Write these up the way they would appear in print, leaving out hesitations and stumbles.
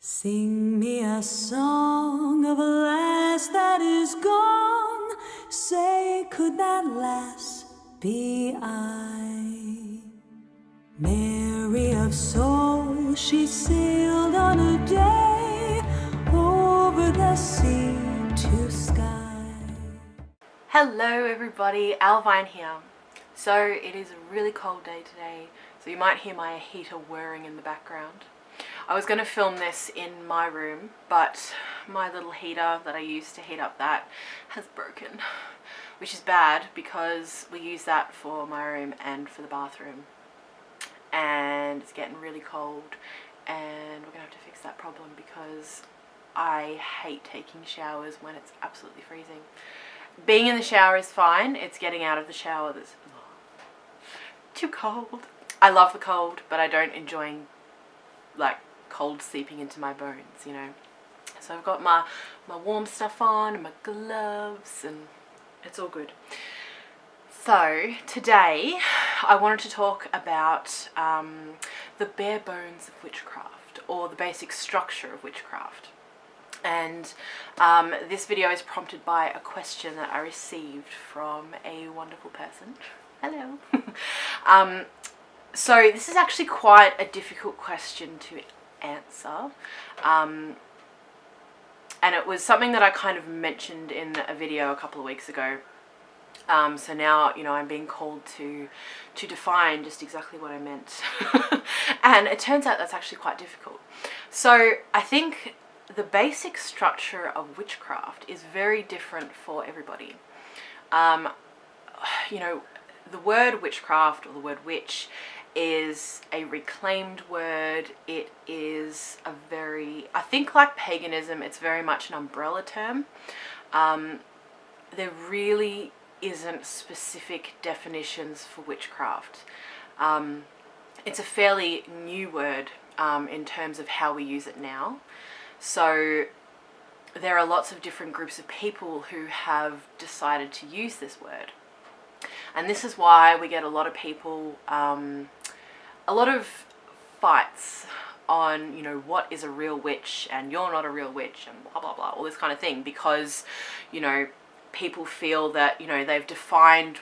Sing me a song of a lass that is gone. Say, could that lass be I? Mary of soul, she sailed on a day over the sea to sky. Hello everybody, Owlvine here. So it is a really cold day today, so you might hear my heater whirring in the background. I was going to film this in my room, but my little heater that I use to heat up that has broken, which is bad because we use that for my room and for the bathroom. And it's getting really cold and we're going to have to fix that problem because I hate taking showers when it's absolutely freezing. Being in the shower is fine, it's getting out of the shower that's too cold. I love the cold, but I don't enjoy like cold seeping into my bones, you know. So I've got my warm stuff on and my gloves and it's all good. So today I wanted to talk about the bare bones of witchcraft, or the basic structure of witchcraft. And this video is prompted by a question that I received from a wonderful person. Hello. So this is actually quite a difficult question to answer. And it was something that I kind of mentioned in a video a couple of weeks ago. So now, you know, I'm being called to define just exactly what I meant. And it turns out that's actually quite difficult. So I think the basic structure of witchcraft is very different for everybody. You know, the word witchcraft, or the word witch, is a reclaimed word. It is a very, I think like paganism, it's very much an umbrella term. There really isn't specific definitions for witchcraft. It's a fairly new word in terms of how we use it now. So there are lots of different groups of people who have decided to use this word. And this is why we get a lot of people, a lot of fights on, you know, what is a real witch and you're not a real witch and blah, blah, blah, all this kind of thing. Because, you know, people feel that, you know, they've defined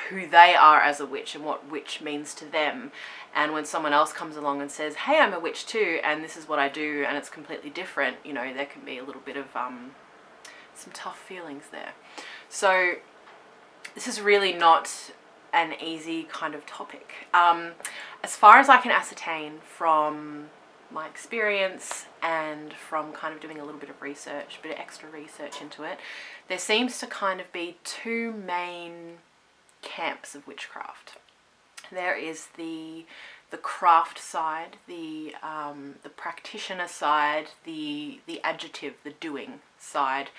who they are as a witch and what witch means to them. And when someone else comes along and says, hey, I'm a witch too, and this is what I do, and it's completely different, you know, there can be a little bit of some tough feelings there. So this is really not an easy kind of topic. As far as I can ascertain from my experience and from kind of doing a little bit of research, a bit of extra research into it, there seems to kind of be two main camps of witchcraft. There is the craft side, the practitioner side, the adjective, the doing side,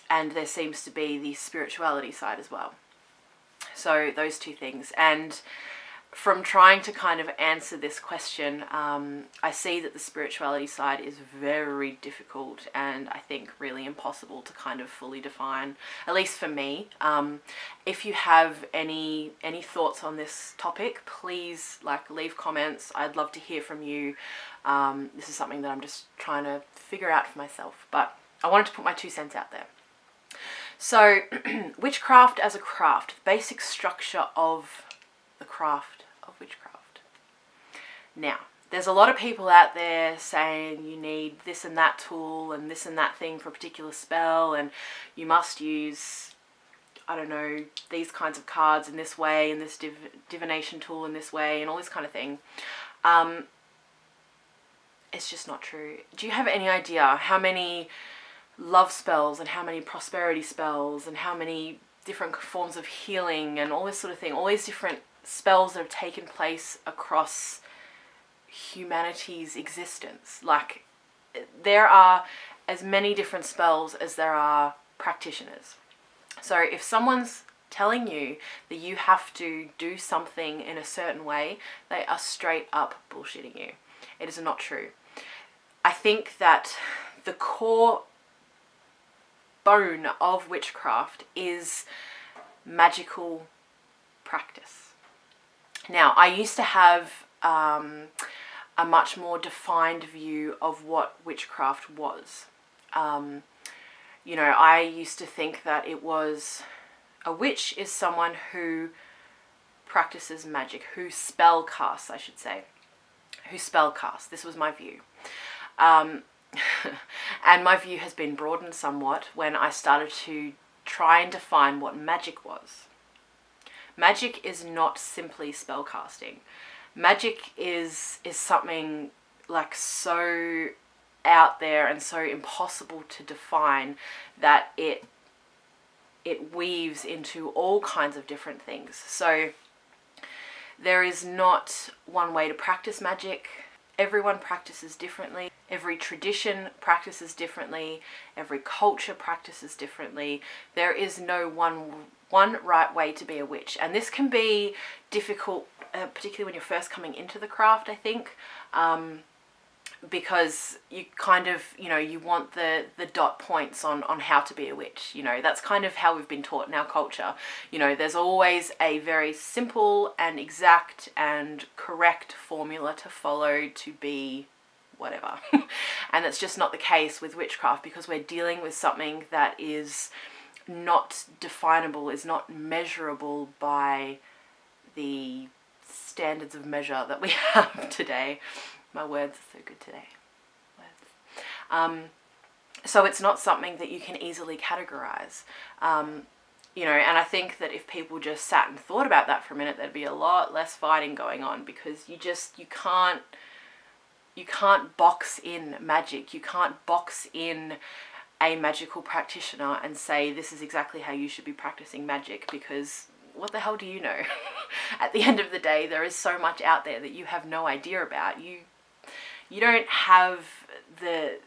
and there seems to be the spirituality side as well. So those two things. And from trying to kind of answer this question, I see that the spirituality side is very difficult and I think really impossible to kind of fully define, at least for me. If you have any thoughts on this topic, please leave comments. I'd love to hear from you. This is something that I'm just trying to figure out for myself, but I wanted to put my 2 cents out there. So witchcraft as a craft, the basic structure of the craft of witchcraft. Now, there's a lot of people out there saying you need this and that tool and this and that thing for a particular spell, and you must use, I don't know, these kinds of cards in this way, and this divination tool in this way, and all this kind of thing. It's just not true. Do you have any idea how many love spells and how many prosperity spells and how many different forms of healing and all this sort of thing, all these different spells that have taken place across humanity's existence? Like, there are as many different spells as there are practitioners. So if someone's telling you that you have to do something in a certain way, they are straight up bullshitting you. It is not true. I think that the core bone of witchcraft is magical practice. Now, I used to have a much more defined view of what witchcraft was. You know, I used to think that it was, a witch is someone who practices magic, who spell casts, I should say, who spell casts. This was my view. And my view has been broadened somewhat when I started to try and define what magic was. Magic is not simply spell casting. Magic is something like so out there and so impossible to define that it weaves into all kinds of different things. So there is not one way to practice magic. Everyone practices differently. Every tradition practices differently. Every culture practices differently. There is no one right way to be a witch. And this can be difficult, particularly when you're first coming into the craft, I think, because you kind of, you know, you want the dot points on how to be a witch. You know, that's kind of how we've been taught in our culture. You know, there's always a very simple and exact and correct formula to follow to be whatever. And it's just not the case with witchcraft, because we're dealing with something that is not definable, is not measurable by the standards of measure that we have today. My words are so good today. Words. So it's not something that you can easily categorize. You know, and I think that if people just sat and thought about that for a minute, there'd be a lot less fighting going on, because you can't box in magic. You can't box in a magical practitioner and say this is exactly how you should be practicing magic, because what the hell do you know? At the end of the day, there is so much out there that you have no idea about. You don't have the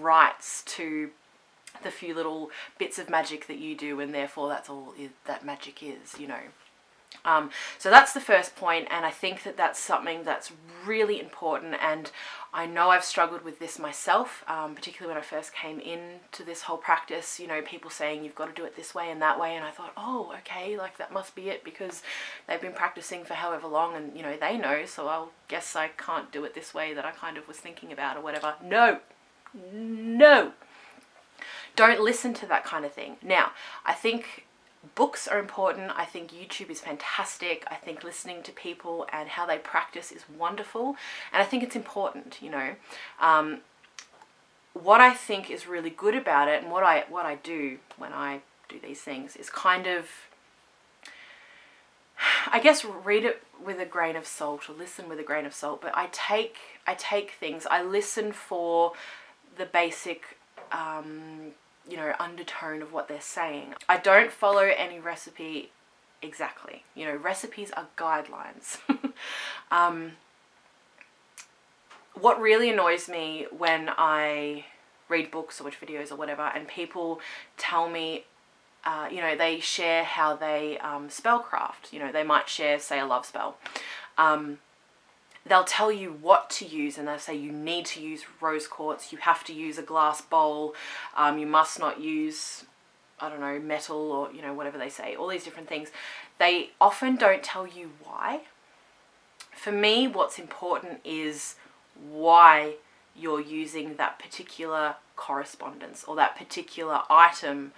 rights to the few little bits of magic that you do, and therefore that's all that magic is, you know. So that's the first point, and I think that that's something that's really important, and I know I've struggled with this myself, particularly when I first came into this whole practice, you know, people saying you've got to do it this way and that way, and I thought, oh, okay, like that must be it, because they've been practicing for however long, and, you know, they know, so I'll guess I can't do it this way that I kind of was thinking about or whatever. No! Don't listen to that kind of thing. Now, I think books are important. I think YouTube is fantastic. I think listening to people and how they practice is wonderful. And I think it's important, you know. What I think is really good about it, and what I do when I do these things, is kind of, I guess, read it with a grain of salt, or listen with a grain of salt. But I take things, I listen for the basic you know, undertone of what they're saying. I don't follow any recipe exactly. You know, recipes are guidelines. What really annoys me when I read books or watch videos or whatever, and people tell me, you know, they share how they spellcraft. You know, they might share, say, a love spell. They'll tell you what to use, and they'll say you need to use rose quartz, you have to use a glass bowl, you must not use, I don't know, metal, or, you know, whatever they say, all these different things. They often don't tell you why. For me, what's important is why you're using that particular correspondence or that particular item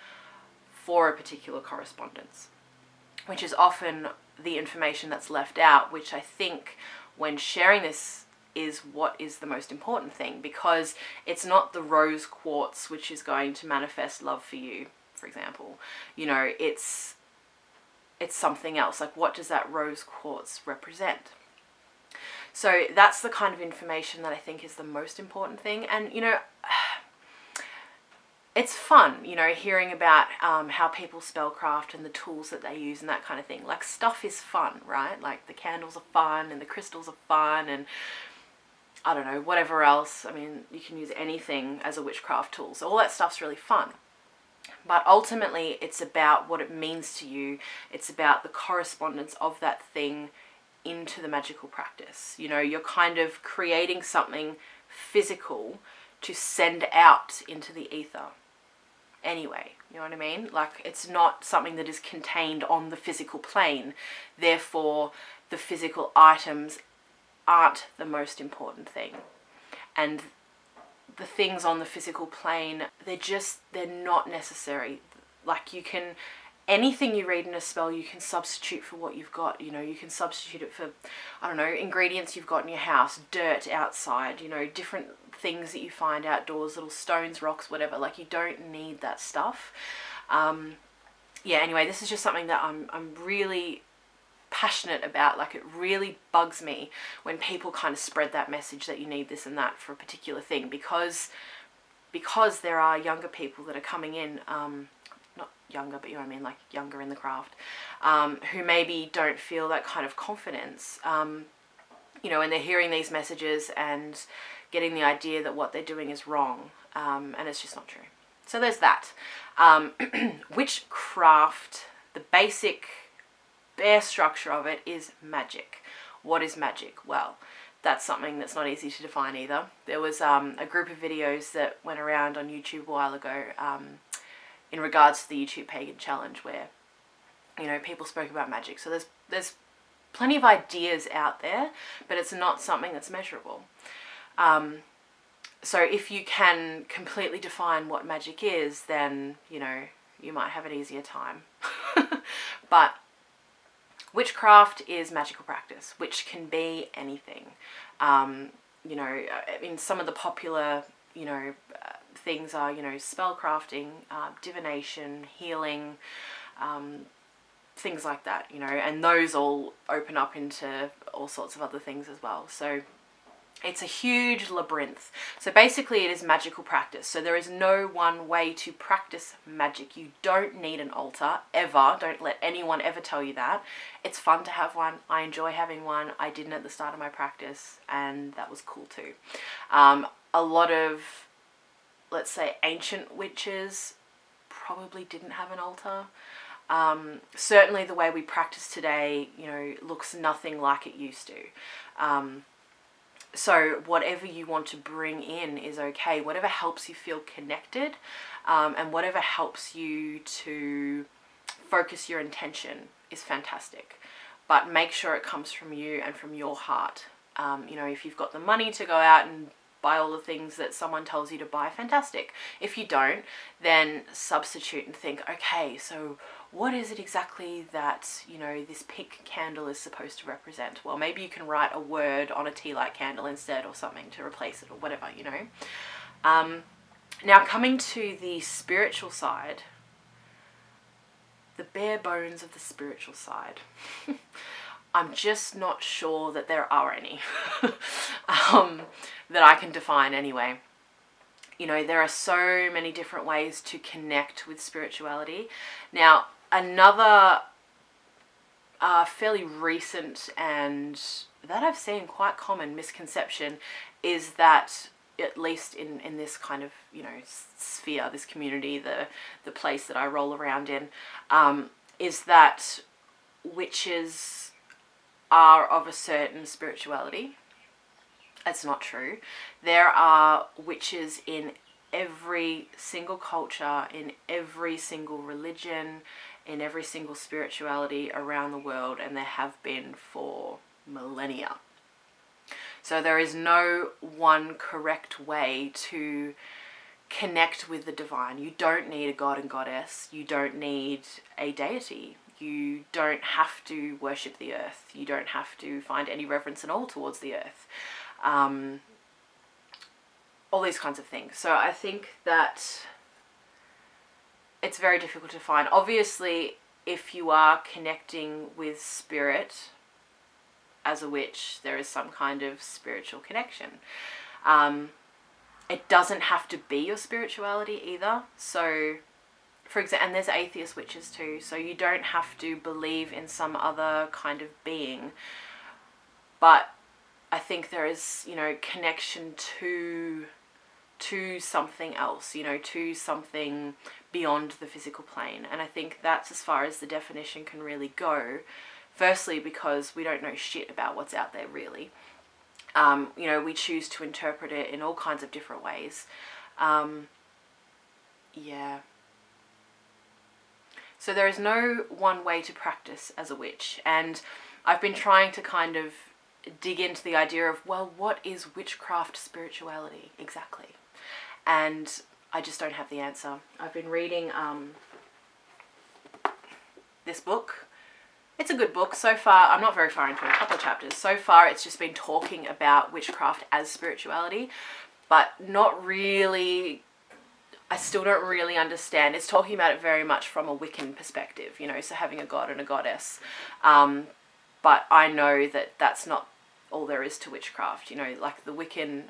for a particular correspondence, which is often the information that's left out, which I think when sharing this is what is the most important thing, because it's not the rose quartz which is going to manifest love for you, for example. You know, it's something else. Like, what does that rose quartz represent? So that's the kind of information that I think is the most important thing. And, you know, it's fun, you know, hearing about how people spellcraft and the tools that they use and that kind of thing. Like, stuff is fun, right? Like, the candles are fun and the crystals are fun and I don't know, whatever else. I mean, you can use anything as a witchcraft tool. So all that stuff's really fun. But ultimately, it's about what it means to you. It's about the correspondence of that thing into the magical practice. You know, you're kind of creating something physical to send out into the ether. Anyway, you know what I mean? Like, it's not something that is contained on the physical plane. Therefore, the physical items aren't the most important thing. And the things on the physical plane, they're not necessary. Like, you can, anything you read in a spell, you can substitute for what you've got. You know, you can substitute it for, I don't know, ingredients you've got in your house, dirt outside, you know, different things that you find outdoors, little stones, rocks, whatever. Like, you don't need that stuff. Yeah, anyway, this is just something that I'm really passionate about. Like, it really bugs me when people kind of spread that message that you need this and that for a particular thing, because there are younger people that are coming in, not younger, but you know what I mean, like younger in the craft, who maybe don't feel that kind of confidence, you know, and they're hearing these messages and getting the idea that what they're doing is wrong, and it's just not true. So there's that. Witchcraft, the basic bare structure of it is magic. What is magic? Well, that's something that's not easy to define either. There was a group of videos that went around on YouTube a while ago, in regards to the YouTube Pagan Challenge, where, you know, people spoke about magic. So there's plenty of ideas out there, but it's not something that's measurable. So if you can completely define what magic is, then, you know, you might have an easier time. But witchcraft is magical practice, which can be anything. You know, I mean, some of the popular, you know, things are, you know, spell crafting, divination, healing, things like that, you know, and those all open up into all sorts of other things as well. So it's a huge labyrinth. So basically it is magical practice. So there is no one way to practice magic. You don't need an altar, ever. Don't let anyone ever tell you that. It's fun to have one. I enjoy having one. I didn't at the start of my practice, and that was cool too. A lot of, let's say, ancient witches probably didn't have an altar. Certainly the way we practice today, you know, looks nothing like it used to. So whatever you want to bring in is okay. Whatever helps you feel connected, and whatever helps you to focus your intention is fantastic. But make sure it comes from you and from your heart. You know, if you've got the money to go out and buy all the things that someone tells you to buy, fantastic. If you don't, then substitute and think, okay, so what is it exactly that, you know, this pink candle is supposed to represent? Well, maybe you can write a word on a tea light candle instead, or something to replace it, or whatever, you know. Now, coming to the spiritual side, the bare bones of the spiritual side. I'm just not sure that there are any that I can define anyway. You know, there are so many different ways to connect with spirituality. Now, another fairly recent, and that I've seen quite common misconception, is that, at least in this kind of, you know, sphere, this community, the place that I roll around in, is that witches are of a certain spirituality. It's not true. There are witches in every single culture, in every single religion, in every single spirituality around the world, and there have been for millennia. So there is no one correct way to connect with the divine. You don't need a god and goddess. You don't need a deity. You don't have to worship the earth. You don't have to find any reverence at all towards the earth. All these kinds of things. So I think that it's very difficult to find. Obviously, if you are connecting with spirit as a witch, there is some kind of spiritual connection. It doesn't have to be your spirituality either. So, for example, and there's atheist witches too, so you don't have to believe in some other kind of being. But I think there is, you know, connection to something else, you know, to something beyond the physical plane. And I think that's as far as the definition can really go. Firstly, because we don't know shit about what's out there, really. You know, we choose to interpret it in all kinds of different ways. Yeah. So there is no one way to practice as a witch. And I've been trying to kind of dig into the idea of, well, what is witchcraft spirituality exactly? And I just don't have the answer. I've been reading this book. It's a good book so far. I'm not very far into it, a couple of chapters. So far it's just been talking about witchcraft as spirituality, but not really, I still don't really understand. It's talking about it very much from a Wiccan perspective, you know, so having a god and a goddess. But I know that that's not all there is to witchcraft. You know, like the Wiccan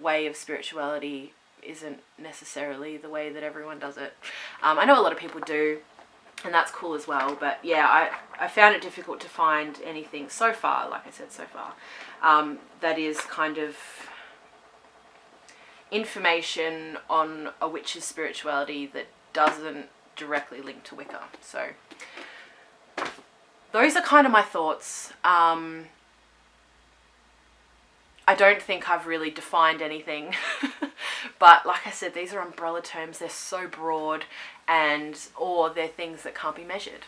way of spirituality isn't necessarily the way that everyone does it. I know a lot of people do, and that's cool as well. But yeah, I found it difficult to find anything so far, like I said, so far, that is kind of information on a witch's spirituality that doesn't directly link to Wicca. So those are kind of my thoughts. I don't think I've really defined anything, but like I said, these are umbrella terms. They're so broad, or they're things that can't be measured.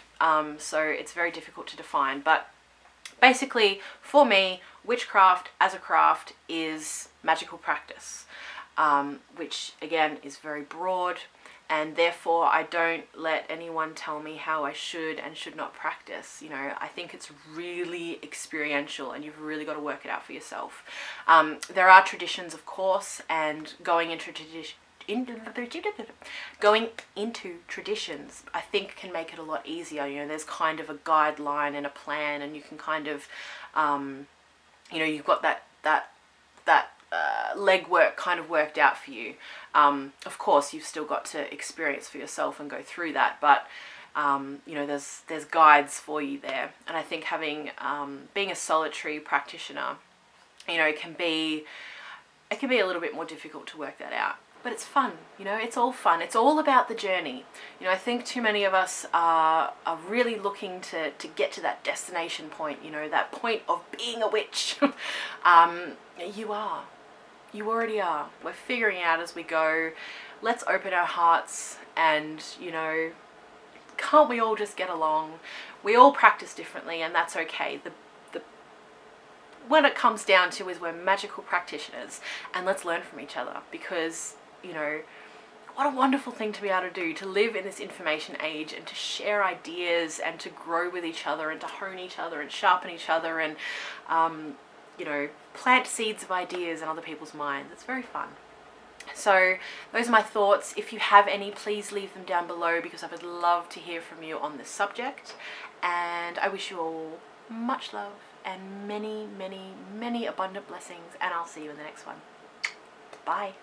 So it's very difficult to define. But basically, for me, witchcraft as a craft is magical practice, which again is very broad. And therefore, I don't let anyone tell me how I should and should not practice. You know, I think it's really experiential, and you've really got to work it out for yourself. There are traditions, of course, and going into traditions, I think, can make it a lot easier. You know, there's kind of a guideline and a plan, and you can kind of, you know, you've got that legwork kind of worked out for you. Of course, you've still got to experience for yourself and go through that, but you know, there's guides for you there. And I think having being a solitary practitioner, you know, it can be a little bit more difficult to work that out. But it's fun, you know, it's all fun. It's all about the journey. You know, I think too many of us are really looking to get to that destination point, you know, that point of being a witch. You already are. We're figuring out as we go. Let's open our hearts, and, you know, can't we all just get along? We all practice differently, and that's okay. What it comes down to is we're magical practitioners, and let's learn from each other, because, you know, what a wonderful thing to be able to do, to live in this information age and to share ideas and to grow with each other and to hone each other and sharpen each other and, you know, plant seeds of ideas in other people's minds. It's very fun. So those are my thoughts. If you have any, please leave them down below, because I would love to hear from you on this subject. And I wish you all much love and many, many, many abundant blessings, and I'll see you in the next one. Bye.